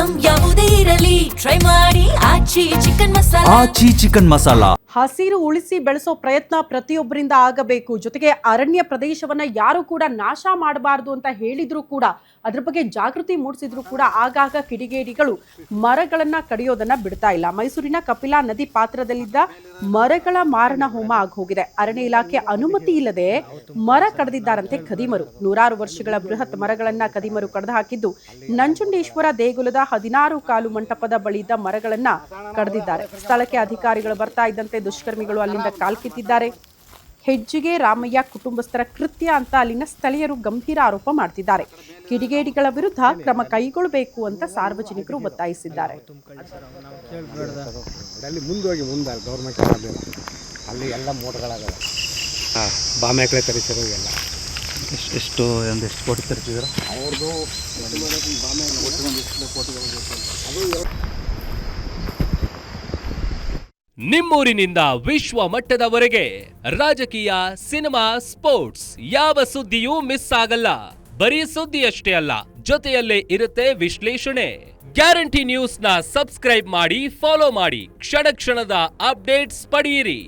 Item ಯಾವುದೇ ಇರಲಿ try ಮಾಡಿ ಆಚಿ ಚಿಕನ್ ಮಸಾಲಾ. ಆಚಿ ಚಿಕನ್ ಮಸಾಲಾ. ಹಸಿರು ಉಳಿಸಿ ಬೆಳೆಸೋ ಪ್ರಯತ್ನ ಪ್ರತಿಯೊಬ್ಬರಿಂದ ಆಗಬೇಕು. ಜೊತೆಗೆ ಅರಣ್ಯ ಪ್ರದೇಶವನ್ನ ಯಾರು ಕೂಡ ನಾಶ ಮಾಡಬಾರದು ಅಂತ ಹೇಳಿದ್ರು ಕೂಡ, ಅದ್ರ ಬಗ್ಗೆ ಜಾಗೃತಿ ಮೂಡಿಸಿದ್ರು ಕೂಡ ಆಗಾಗ ಕಿಡಿಗೇಡಿಗಳು ಮರಗಳನ್ನ ಕಡಿಯೋದನ್ನ ಬಿಡ್ತಾ ಇಲ್ಲ. ಮೈಸೂರಿನ ಕಪಿಲಾ ನದಿ ಪಾತ್ರದಲ್ಲಿದ್ದ ಮರಗಳ ಮಾರಣ ಹೋಮ ಆಗೋಗಿದೆ. ಅರಣ್ಯ ಇಲಾಖೆ ಅನುಮತಿ ಇಲ್ಲದೆ ಮರ ಕಡಿದಿದ್ದಾರಂತೆ ಖದೀಮರು. ನೂರಾರು ವರ್ಷಗಳ ಬೃಹತ್ ಮರಗಳನ್ನ ಖದೀಮರು ಕಡಿದು ಹಾಕಿದ್ದು ನಂಜುಂಡೇಶ್ವರ ದೇಗುಲದ 16 ಕಾಲು ಮಂಟಪದ ಬಳಿ ಇದ್ದ ಮರಗಳನ್ನ ಕಡಿದಿದ್ದಾರೆ. ಸ್ಥಳಕ್ಕೆ ಅಧಿಕಾರಿಗಳು ಬರ್ತಾ ಇದ್ದಂತೆ ದುಷ್ಕರ್ಮಿಗಳು ಅಲ್ಲಿಂದ ಕಾಲ್ಕಿತ್ತಿದ್ದಾರೆ. ಹೆಜ್ಜಿಗೆ ರಾಮಯ್ಯ ಕುಟುಂಬಸ್ಥರ ಕೃತ್ಯ ಅಂತ ಅಲ್ಲಿನ ಸ್ಥಳೀಯರು ಗಂಭೀರ ಆರೋಪ ಮಾಡ್ತಿದ್ದಾರೆ. ಕಿಡಿಗೇಡಿಗಳ ವಿರುದ್ಧ ಕ್ರಮ ಕೈಗೊಳ್ಳಬೇಕು ಅಂತ ಸಾರ್ವಜನಿಕರು ಒತ್ತಾಯಿಸಿದ್ದಾರೆ. ಅಲ್ಲಿ ಎಲ್ಲ ಮೋಟರ್ಗಳಾಗವೆ, ಬಾಮೆಕಳೆ ತರಿಸಿರೋ ಎಲ್ಲ ಎಷ್ಟು ಕೋಟಿ ತರ್ತಿದ್ರು ಅವ್ರದ್ದು. ನಿಮ್ಮೂರಿನಿಂದ ವಿಶ್ವ ಮಟ್ಟದವರೆಗೆ ರಾಜಕೀಯ, ಸಿನಿಮಾ, ಸ್ಪೋರ್ಟ್ಸ್ ಯಾವ ಸುದ್ದಿಯೂ ಮಿಸ್ ಆಗಲ್ಲ. ಬರೀ ಸುದ್ದಿಯಷ್ಟೇ ಅಲ್ಲ, ಜೊತೆಯಲ್ಲೇ ಇರುತ್ತೆ ವಿಶ್ಲೇಷಣೆ. ಗ್ಯಾರಂಟಿ ನ್ಯೂಸ್ ನ ಸಬ್ಸ್ಕ್ರೈಬ್ ಮಾಡಿ, ಫಾಲೋ ಮಾಡಿ, ಕ್ಷಣ ಕ್ಷಣದ ಅಪ್ಡೇಟ್ಸ್ ಪಡೆಯಿರಿ.